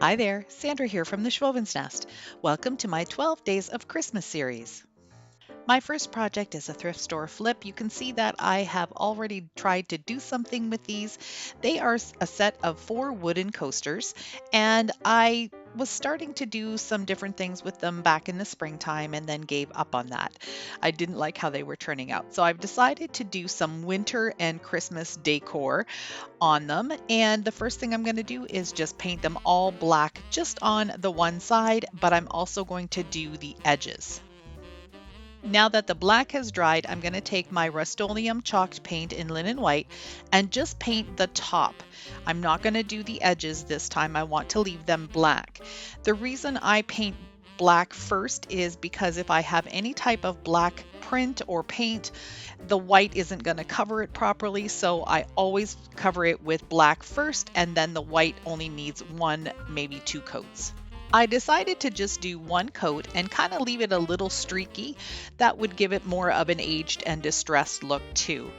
Hi there, Sandra here from the Schwowin's Nest. Welcome to my 12 Days of Christmas series. My first project is a thrift store flip. You can see that I have already tried to do something with these. They are a set of 4 wooden coasters, and I was starting to do some different things with them back in the springtime and then gave up on that. I didn't like how they were turning out. So I've decided to do some winter and Christmas decor on them. And the first thing I'm going to do is just paint them all black just on the one side, but I'm also going to do the edges. Now that the black has dried, I'm going to take my Rust-Oleum chalked paint in linen white and just paint the top. I'm not going to do the edges this time. I want to leave them black. The reason I paint black first is because if I have any type of black print or paint, the white isn't going to cover it properly, so I always cover it with black first, and then the white only needs 1, maybe 2 coats. I decided to just do 1 coat and kind of leave it a little streaky. That would give it more of an aged and distressed look too.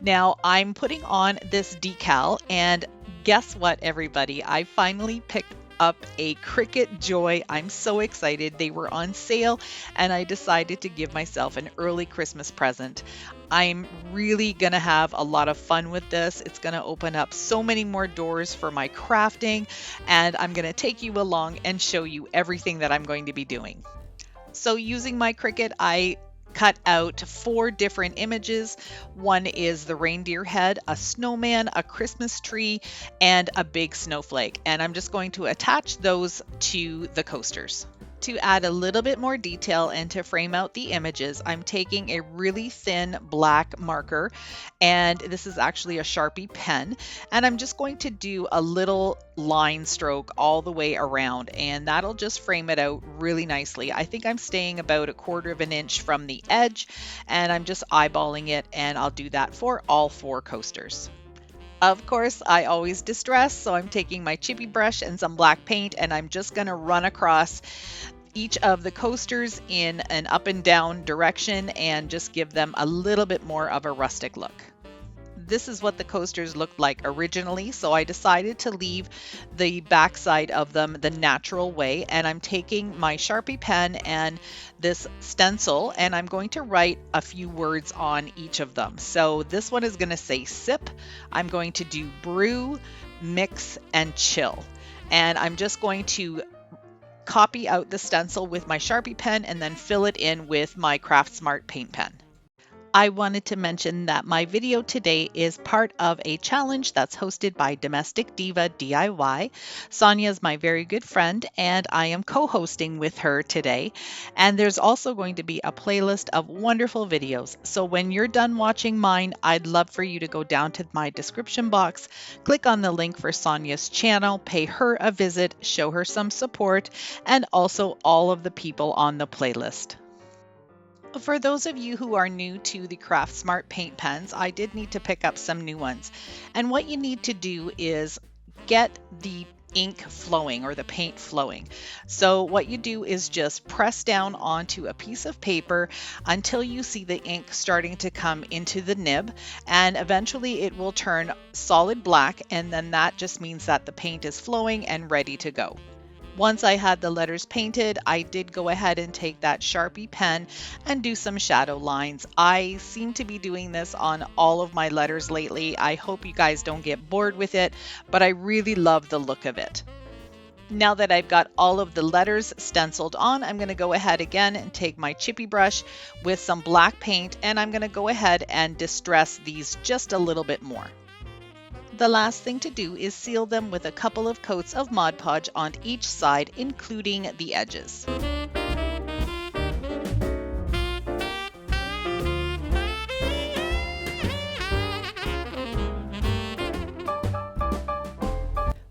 Now I'm putting on this decal, and guess what, everybody? I finally picked up a Cricut Joy. I'm so excited. They were on sale and I decided to give myself an early Christmas present. I'm really going to have a lot of fun with this. It's going to open up so many more doors for my crafting, and I'm going to take you along and show you everything that I'm going to be doing. So using my Cricut, I cut out 4 different images. One is the reindeer head, a snowman, a Christmas tree, and a big snowflake. And I'm just going to attach those to the coasters. To add a little bit more detail and to frame out the images, I'm taking a really thin black marker, and this is actually a Sharpie pen, and I'm just going to do a little line stroke all the way around, and that'll just frame it out really nicely. I think I'm staying about 1/4 of an inch from the edge, and I'm just eyeballing it, and I'll do that for all 4 coasters. Of course, I always distress, so I'm taking my chippy brush and some black paint, and I'm just going to run across each of the coasters in an up and down direction and just give them a little bit more of a rustic look. This is what the coasters looked like originally, so I decided to leave the backside of them the natural way, and I'm taking my Sharpie pen and this stencil, and I'm going to write a few words on each of them. So this one is going to say sip. I'm going to do brew, mix, and chill. And I'm just going to copy out the stencil with my Sharpie pen and then fill it in with my Craft Smart paint pen. I wanted to mention that my video today is part of a challenge that's hosted by Domestic Diva DIY. Sonia is my very good friend, and I am co-hosting with her today. And there's also going to be a playlist of wonderful videos. So when you're done watching mine, I'd love for you to go down to my description box, click on the link for Sonia's channel, pay her a visit, show her some support, and also all of the people on the playlist. For those of you who are new to the Craft Smart paint pens, I did need to pick up some new ones. And what you need to do is get the ink flowing or the paint flowing. So what you do is just press down onto a piece of paper until you see the ink starting to come into the nib, and eventually it will turn solid black, and then that just means that the paint is flowing and ready to go. Once I had the letters painted, I did go ahead and take that Sharpie pen and do some shadow lines. I seem to be doing this on all of my letters lately. I hope you guys don't get bored with it, but I really love the look of it. Now that I've got all of the letters stenciled on, I'm going to go ahead again and take my chippy brush with some black paint, and I'm going to go ahead and distress these just a little bit more. The last thing to do is seal them with a couple of coats of Mod Podge on each side, including the edges.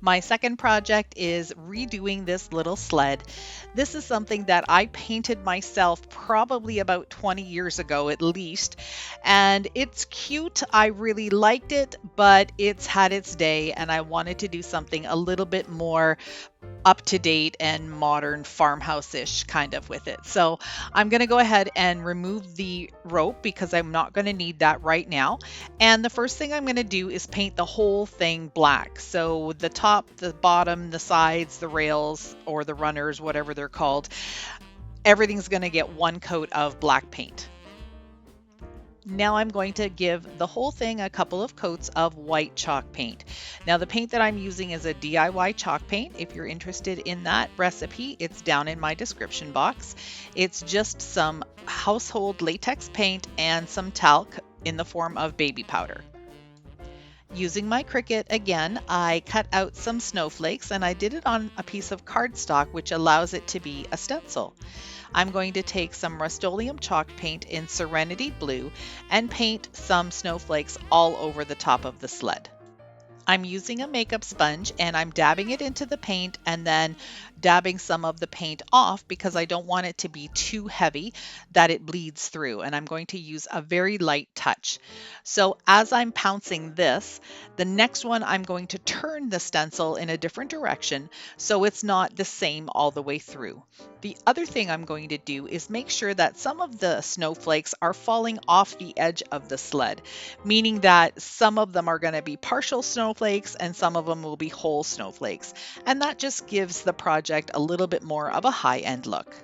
My second project is redoing this little sled. This is something that I painted myself probably about 20 years ago at least, and it's cute. I really liked it, but it's had its day, and I wanted to do something a little bit more up to date and modern farmhouse-ish kind of with it. So I'm going to go ahead and remove the rope because I'm not going to need that right now. And the first thing I'm going to do is paint the whole thing black. So the top, the bottom, the sides, the rails, or the runners, whatever they're called, everything's going to get one coat of black paint. Now I'm going to give the whole thing a couple of coats of white chalk paint. Now the paint that I'm using is a DIY chalk paint. If you're interested in that recipe, it's down in my description box. It's just some household latex paint and some talc in the form of baby powder. Using my Cricut again, I cut out some snowflakes and I did it on a piece of cardstock, which allows it to be a stencil. I'm going to take some Rust-Oleum chalk paint in Serenity Blue and paint some snowflakes all over the top of the sled. I'm using a makeup sponge and I'm dabbing it into the paint and then dabbing some of the paint off because I don't want it to be too heavy that it bleeds through, and I'm going to use a very light touch. So as I'm pouncing this, the next one I'm going to turn the stencil in a different direction so it's not the same all the way through. The other thing I'm going to do is make sure that some of the snowflakes are falling off the edge of the sled, meaning that some of them are going to be partial snowflakes and some of them will be whole snowflakes. And that just gives the project a little bit more of a high-end look.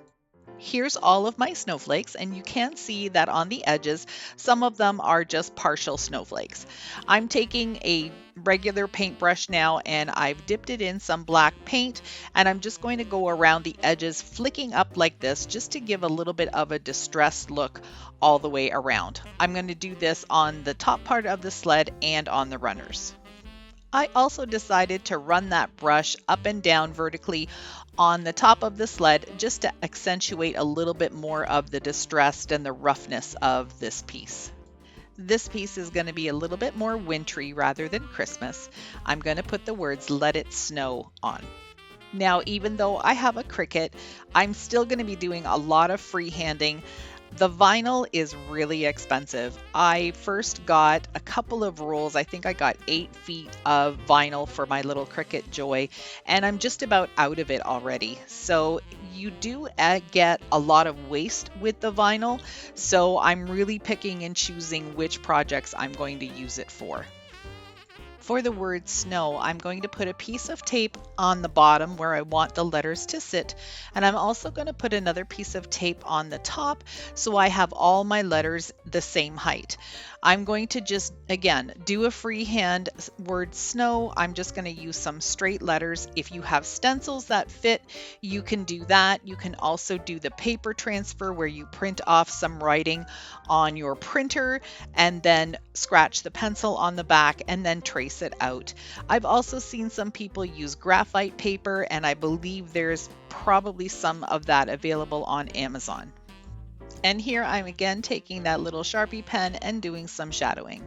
Here's all of my snowflakes, and you can see that on the edges, some of them are just partial snowflakes. I'm taking a regular paintbrush now and I've dipped it in some black paint, and I'm just going to go around the edges flicking up like this just to give a little bit of a distressed look all the way around. I'm going to do this on the top part of the sled and on the runners. I also decided to run that brush up and down vertically on the top of the sled just to accentuate a little bit more of the distressed and the roughness of this piece. This piece is going to be a little bit more wintry rather than Christmas. I'm going to put the words "Let It Snow" on. Now, even though I have a Cricut, I'm still going to be doing a lot of freehanding. The vinyl is really expensive. I first got a couple of rolls. I think I got 8 feet of vinyl for my little Cricut Joy, and I'm just about out of it already. So you do get a lot of waste with the vinyl, so I'm really picking and choosing which projects I'm going to use it for. For the word snow, I'm going to put a piece of tape on the bottom where I want the letters to sit, and I'm also going to put another piece of tape on the top so I have all my letters the same height. I'm going to just, again, do a freehand word snow. I'm just going to use some straight letters. If you have stencils that fit, you can do that. You can also do the paper transfer where you print off some writing on your printer and then scratch the pencil on the back and then trace it out. I've also seen some people use graphite paper, and I believe there's probably some of that available on Amazon. And here I'm again taking that little Sharpie pen and doing some shadowing.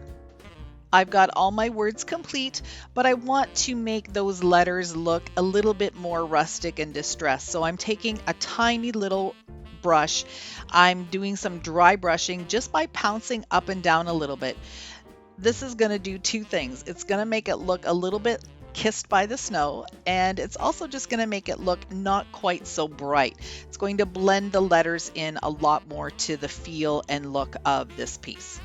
I've got all my words complete, but I want to make those letters look a little bit more rustic and distressed. So I'm taking a tiny little brush. I'm doing some dry brushing just by pouncing up and down a little bit. This is going to do two things. It's going to make it look a little bit kissed by the snow, and it's also just going to make it look not quite so bright. It's going to blend the letters in a lot more to the feel and look of this piece.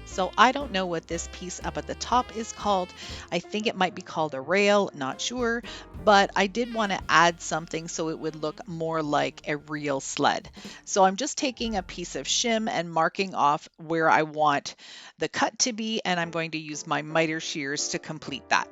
So I don't know what this piece up at the top is called. I think it might be called a rail, not sure, but I did want to add something so it would look more like a real sled. So I'm just taking a piece of shim and marking off where I want the cut to be, and I'm going to use my miter shears to complete that.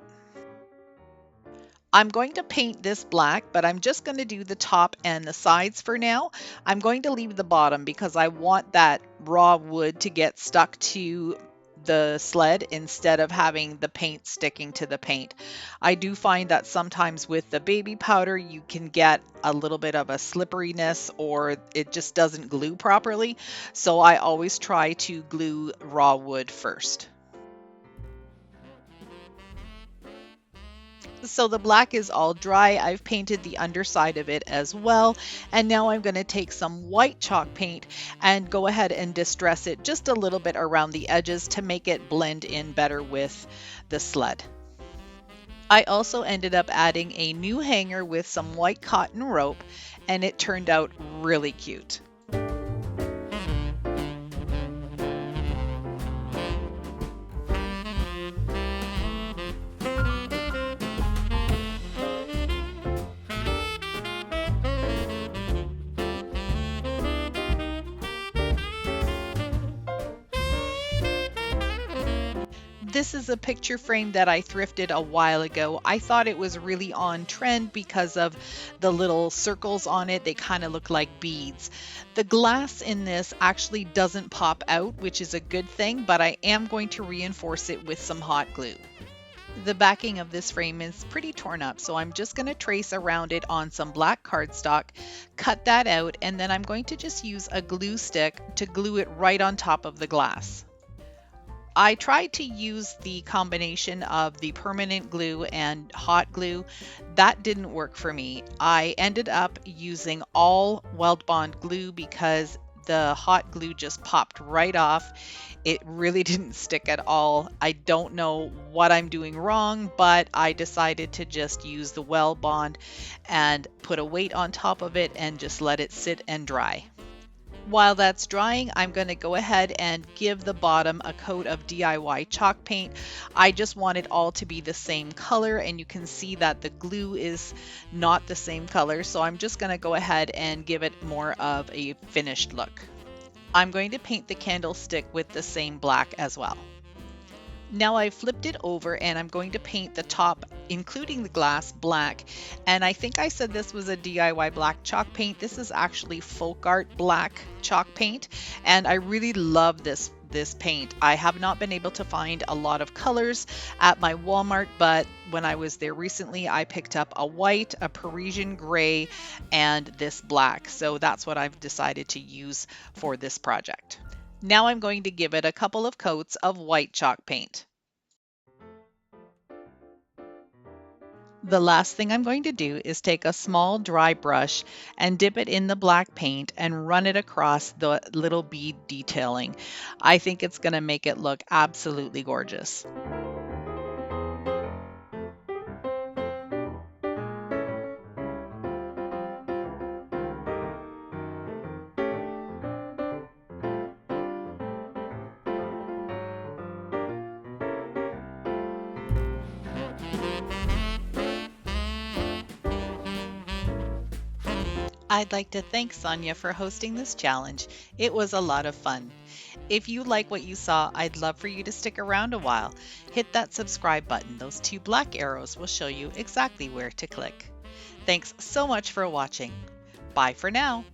I'm going to paint this black, but I'm just going to do the top and the sides for now. I'm going to leave the bottom because I want that raw wood to get stuck to the sled instead of having the paint sticking to the paint. I do find that sometimes with the baby powder you can get a little bit of a slipperiness or it just doesn't glue properly. So I always try to glue raw wood first. So the black is all dry. I've painted the underside of it as well. And now I'm going to take some white chalk paint and go ahead and distress it just a little bit around the edges to make it blend in better with the sled. I also ended up adding a new hanger with some white cotton rope, and it turned out really cute. This is a picture frame that I thrifted a while ago. I thought it was really on trend because of the little circles on it. They kind of look like beads. The glass in this actually doesn't pop out, which is a good thing, but I am going to reinforce it with some hot glue. The backing of this frame is pretty torn up, so I'm just going to trace around it on some black cardstock, cut that out, and then I'm going to just use a glue stick to glue it right on top of the glass. I tried to use the combination of the permanent glue and hot glue. That didn't work for me. I ended up using all Weld Bond glue because the hot glue just popped right off. It really didn't stick at all. I don't know what I'm doing wrong, but I decided to just use the Weld Bond and put a weight on top of it and just let it sit and dry. While that's drying, I'm going to go ahead and give the bottom a coat of DIY chalk paint. I just want it all to be the same color, and you can see that the glue is not the same color, so I'm just going to go ahead and give it more of a finished look. I'm going to paint the candlestick with the same black as well. Now I've flipped it over and I'm going to paint the top, including the glass, black. And I think I said this was a DIY black chalk paint. This is actually folk art black chalk paint, and I really love this paint. I have not been able to find a lot of colors at my Walmart, but when I was there recently, I picked up a white, a Parisian gray, and this black. So that's what I've decided to use for this project. Now I'm going to give it a couple of coats of white chalk paint. The last thing I'm going to do is take a small dry brush and dip it in the black paint and run it across the little bead detailing. I think it's going to make it look absolutely gorgeous. I'd like to thank Sonia for hosting this challenge. It was a lot of fun. If you like what you saw, I'd love for you to stick around a while. Hit that subscribe button. Those two black arrows will show you exactly where to click. Thanks so much for watching. Bye for now.